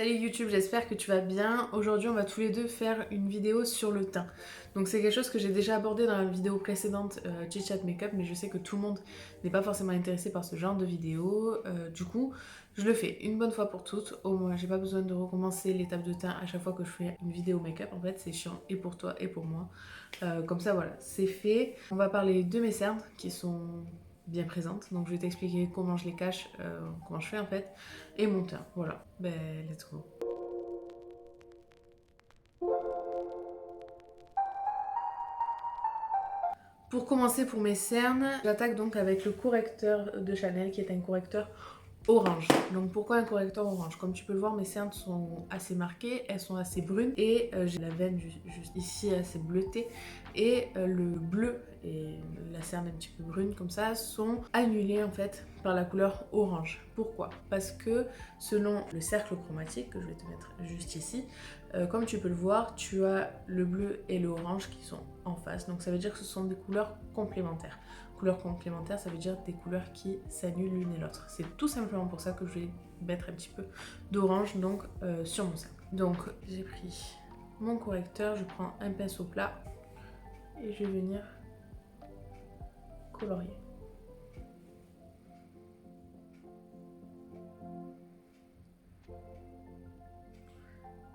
Salut YouTube, j'espère que tu vas bien. Aujourd'hui on va tous les deux faire une vidéo sur le teint. Donc c'est quelque chose que j'ai déjà abordé dans la vidéo précédente Chit Chat Makeup, mais je sais que tout le monde n'est pas forcément intéressé par ce genre de vidéo. Du coup je le fais une bonne fois pour toutes. Au moins j'ai pas besoin de recommencer l'étape de teint à chaque fois que je fais une vidéo make-up. En fait c'est chiant et pour toi et pour moi. Comme ça voilà, c'est fait. On va parler de mes cernes qui sont bien présentes. Donc je vais t'expliquer comment je les cache, comment je fais en fait, et mon teint. Voilà, ben let's go. Pour commencer pour mes cernes, j'attaque donc avec le correcteur de Chanel qui est un correcteur orange. Donc pourquoi un correcteur orange? Comme tu peux le voir, mes cernes sont assez marquées, elles sont assez brunes et j'ai la veine juste ici assez bleutée et le bleu et la cerne un petit peu brune comme ça sont annulés en fait par la couleur orange. Pourquoi? Parce que selon le cercle chromatique que je vais te mettre juste ici, comme tu peux le voir, tu as le bleu et le orange qui sont en face. Donc ça veut dire que ce sont des couleurs complémentaires. Couleurs complémentaires, ça veut dire des couleurs qui s'annulent l'une et l'autre. C'est tout simplement pour ça que je vais mettre un petit peu d'orange donc sur mon cercle. Donc j'ai pris mon correcteur, je prends un pinceau plat et je vais venir colorier.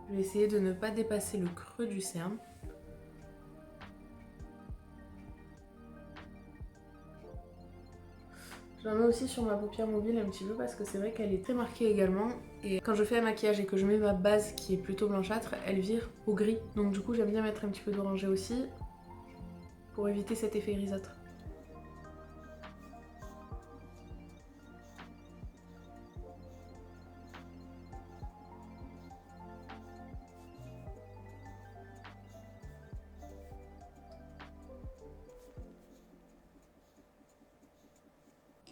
Je vais essayer de ne pas dépasser le creux du cerne. J'en mets aussi sur ma paupière mobile un petit peu parce que c'est vrai qu'elle est très marquée également. Et quand je fais un maquillage et que je mets ma base qui est plutôt blanchâtre, elle vire au gris. Donc du coup j'aime bien mettre un petit peu d'orangé aussi pour éviter cet effet grisâtre.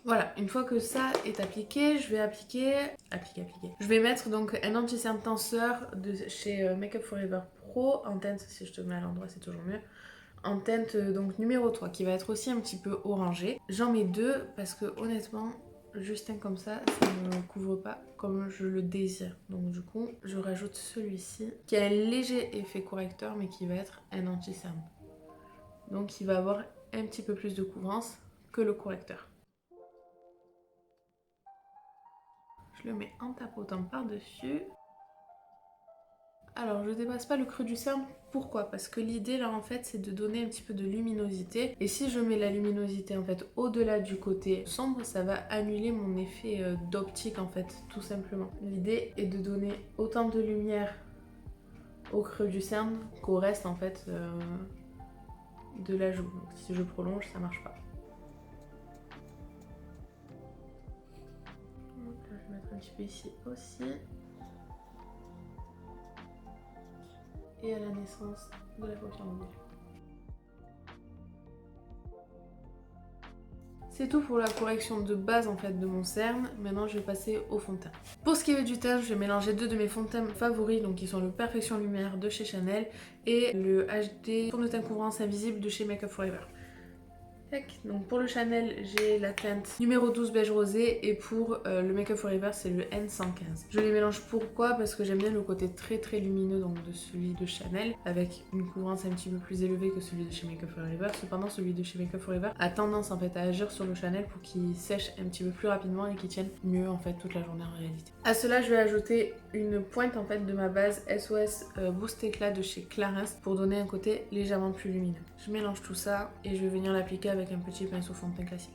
Voilà, une fois que ça est appliqué, je vais appliquer. Je vais mettre donc un anti-cerne tenseur de chez Makeup Forever Pro en teinte, si je te mets à l'endroit c'est toujours mieux, en teinte donc numéro 3 qui va être aussi un petit peu orangé. J'en mets deux parce que honnêtement, juste un comme ça ne couvre pas comme je le désire. Donc du coup, je rajoute celui-ci qui a un léger effet correcteur mais qui va être un anti-cerne. Donc il va avoir un petit peu plus de couvrance que le correcteur. Je le mets en tapotant par-dessus. Alors je dépasse pas le creux du cerne, pourquoi? Parce que l'idée là en fait c'est de donner un petit peu de luminosité et si je mets la luminosité en fait au-delà du côté sombre, ça va annuler mon effet d'optique en fait, tout simplement. L'idée est de donner autant de lumière au creux du cerne qu'au reste en fait de la joue. Donc si je prolonge, ça marche pas. Donc là, je vais mettre un petit peu ici aussi. Et à la naissance de la paupière mobile. C'est tout pour la correction de base en fait de mon cerne. Maintenant je vais passer au fond de teint. Pour ce qui est du teint, je vais mélanger deux de mes fonds de teint favoris, donc qui sont le Perfection Lumière de chez Chanel et le HD fond de teint couvrance invisible de chez Makeup Forever. Donc pour le Chanel, j'ai la teinte numéro 12 beige rosé et pour le Makeup Forever, c'est le N115. Je les mélange pourquoi? Parce que j'aime bien le côté très lumineux donc de celui de Chanel avec une couvrance un petit peu plus élevée que celui de chez Makeup Forever. Cependant, celui de chez Makeup Forever a tendance en fait à agir sur le Chanel pour qu'il sèche un petit peu plus rapidement et qu'il tienne mieux en fait toute la journée en réalité. À cela, je vais ajouter une pointe en fait de ma base SOS Boost Éclat de chez Clarins pour donner un côté légèrement plus lumineux. Je mélange tout ça et je vais venir l'appliquer avec un petit pinceau fond de teint classique.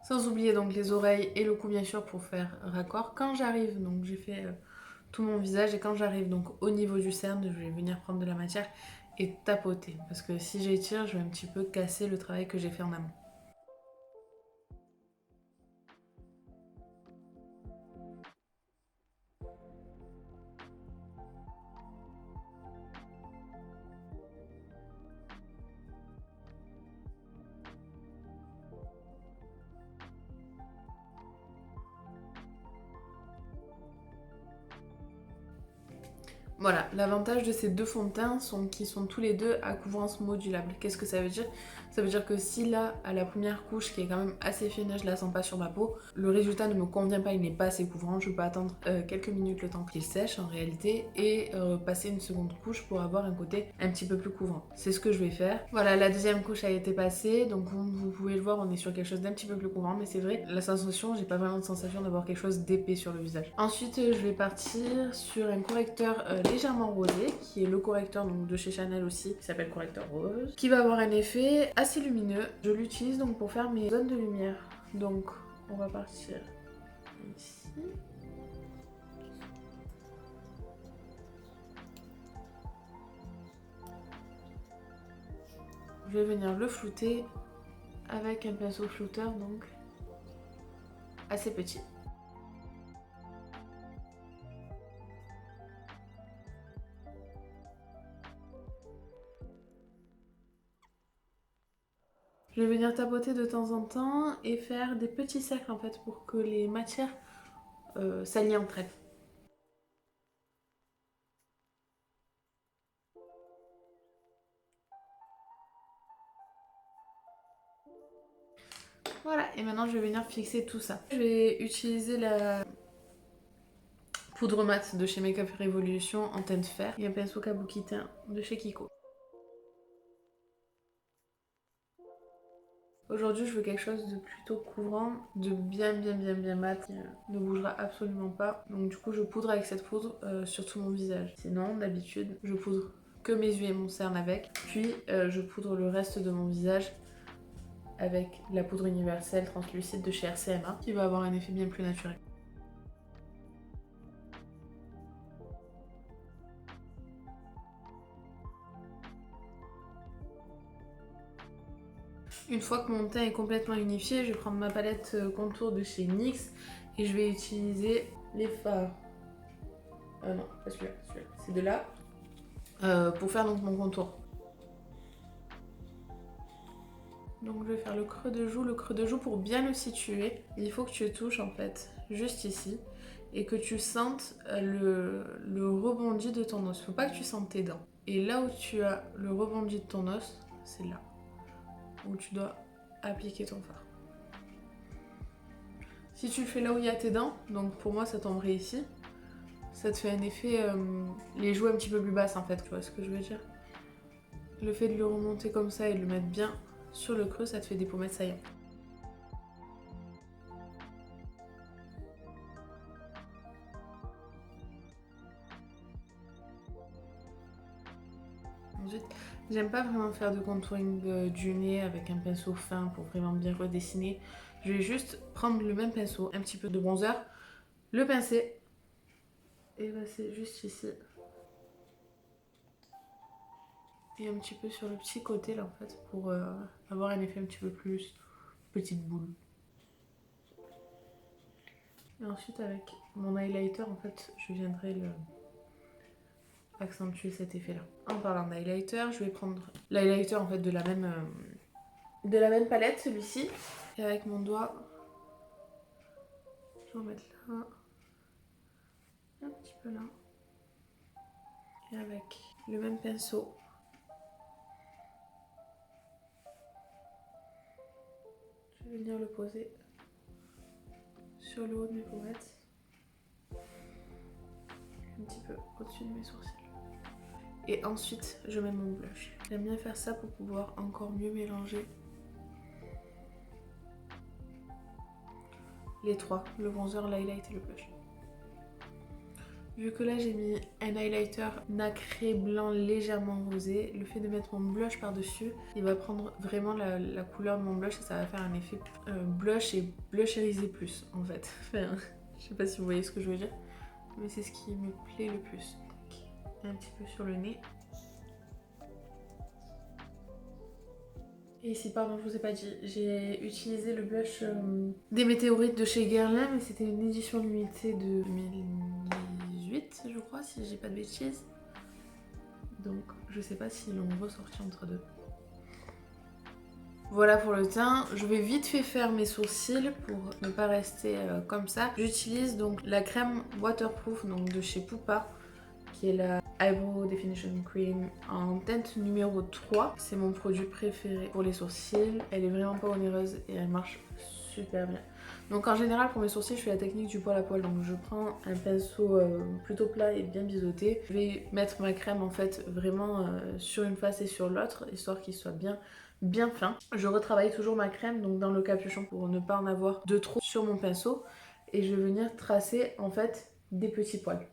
Sans oublier donc les oreilles et le cou bien sûr pour faire raccord. Quand j'arrive, donc j'ai fait tout mon visage et quand j'arrive donc au niveau du cerne, je vais venir prendre de la matière et tapoter. Parce que si j'étire, je vais un petit peu casser le travail que j'ai fait en amont. Voilà, l'avantage de ces deux fonds de teint sont qu'ils sont tous les deux à couvrance modulable. Qu'est-ce que ça veut dire? Ça veut dire que si là, à la première couche qui est quand même assez fine, je la sens pas sur ma peau, le résultat ne me convient pas, il n'est pas assez couvrant, je peux attendre quelques minutes le temps qu'il sèche en réalité et passer une seconde couche pour avoir un côté un petit peu plus couvrant. C'est ce que je vais faire. Voilà, la deuxième couche a été passée, donc comme vous pouvez le voir, on est sur quelque chose d'un petit peu plus couvrant, mais c'est vrai, la sensation, j'ai pas vraiment de sensation d'avoir quelque chose d'épais sur le visage. Ensuite, je vais partir sur un correcteur légèrement rosé, qui est le correcteur donc, de chez Chanel aussi, qui s'appelle correcteur rose, qui va avoir un effet assez lumineux. Je l'utilise donc pour faire mes zones de lumière. Donc on va partir ici. Je vais venir le flouter avec un pinceau flouteur donc assez petit. Je vais venir tapoter de temps en temps et faire des petits cercles en fait pour que les matières s'allient entre elles. Voilà, et maintenant je vais venir fixer tout ça. Je vais utiliser la poudre mat de chez Make Up Revolution en teinte fer et un pinceau kabuki teint de chez Kiko. Aujourd'hui, je veux quelque chose de plutôt couvrant, de bien mat, qui ne bougera absolument pas. Donc du coup, je poudre avec cette poudre sur tout mon visage. Sinon, d'habitude, je poudre que mes yeux et mon cerne avec. Puis, je poudre le reste de mon visage avec la poudre universelle translucide de chez RCMA, qui va avoir un effet bien plus naturel. Une fois que mon teint est complètement unifié, je vais prendre ma palette contour de chez NYX et je vais utiliser les fards. Ah non, pas celui-là, c'est de là. Pour faire donc mon contour. Donc je vais faire le creux de joue pour bien le situer. Il faut que tu touches en fait juste ici et que tu sentes le rebondi de ton os. Faut pas que tu sentes tes dents. Et là où tu as le rebondi de ton os, c'est là où tu dois appliquer ton fard. Si tu le fais là où il y a tes dents, donc pour moi ça tomberait ici, ça te fait un effet les joues un petit peu plus basses en fait, tu vois ce que je veux dire. Le fait de le remonter comme ça et de le mettre bien sur le creux, ça te fait des pommettes saillantes. Ensuite, j'aime pas vraiment faire de contouring du nez avec un pinceau fin pour vraiment bien redessiner. Je vais juste prendre le même pinceau, un petit peu de bronzer, le pincer et passer juste ici. Et un petit peu sur le petit côté là en fait pour avoir un effet un petit peu plus petite boule. Et ensuite avec mon highlighter en fait je viendrai accentuer cet effet là. En parlant d'highlighter, je vais prendre l'highlighter en fait de la même palette, celui-ci. Et avec mon doigt, je vais en mettre là, un petit peu là. Et avec le même pinceau, je vais venir le poser sur le haut de mes pommettes. Un petit peu au-dessus de mes sourcils. Et ensuite, je mets mon blush. J'aime bien faire ça pour pouvoir encore mieux mélanger les trois, le bronzer, l'highlight et le blush. Vu que là j'ai mis un highlighter nacré blanc légèrement rosé, le fait de mettre mon blush par-dessus, il va prendre vraiment la couleur de mon blush et ça va faire un effet blush et blusherisé plus en fait. Enfin, je sais pas si vous voyez ce que je veux dire, mais c'est ce qui me plaît le plus. Un petit peu sur le nez. Et ici, pardon, je vous ai pas dit, j'ai utilisé le blush des météorites de chez Guerlain, mais c'était une édition limitée de 2018, je crois, si j'ai pas de bêtises. Donc, je sais pas s'ils l'ont ressorti entre deux. Voilà pour le teint. Je vais vite fait faire mes sourcils pour ne pas rester comme ça. J'utilise donc la crème waterproof donc de chez Pupa. qui est la Eyebrow Definition Cream en teinte numéro 3. C'est mon produit préféré pour les sourcils. Elle est vraiment pas onéreuse et elle marche super bien. Donc en général pour mes sourcils je fais la technique du poil à poil, donc je prends un pinceau plutôt plat et bien biseauté. Je vais mettre ma crème en fait vraiment sur une face et sur l'autre, histoire qu'il soit bien fin. Je retravaille toujours ma crème donc dans le capuchon pour ne pas en avoir de trop sur mon pinceau et je vais venir tracer en fait des petits poils.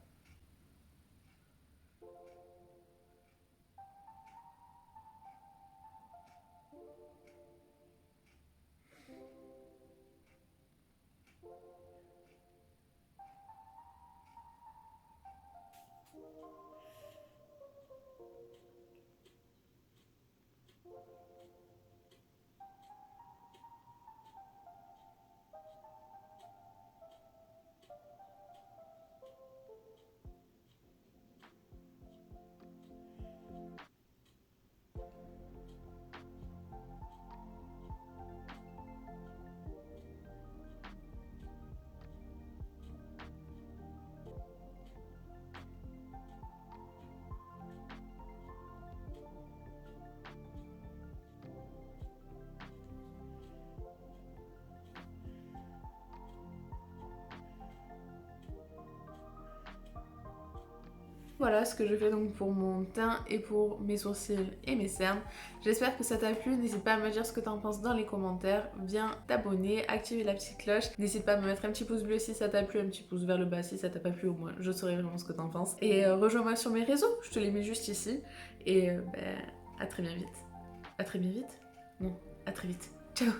Voilà ce que je fais donc pour mon teint et pour mes sourcils et mes cernes. J'espère que ça t'a plu, n'hésite pas à me dire ce que t'en penses dans les commentaires. Viens t'abonner, activer la petite cloche. N'hésite pas à me mettre un petit pouce bleu si ça t'a plu, un petit pouce vers le bas si ça t'a pas plu, au moins je saurai vraiment ce que t'en penses. Et rejoins-moi sur mes réseaux, je te les mets juste ici. Et à très bien vite. À très bien vite? Non, à très vite. Ciao!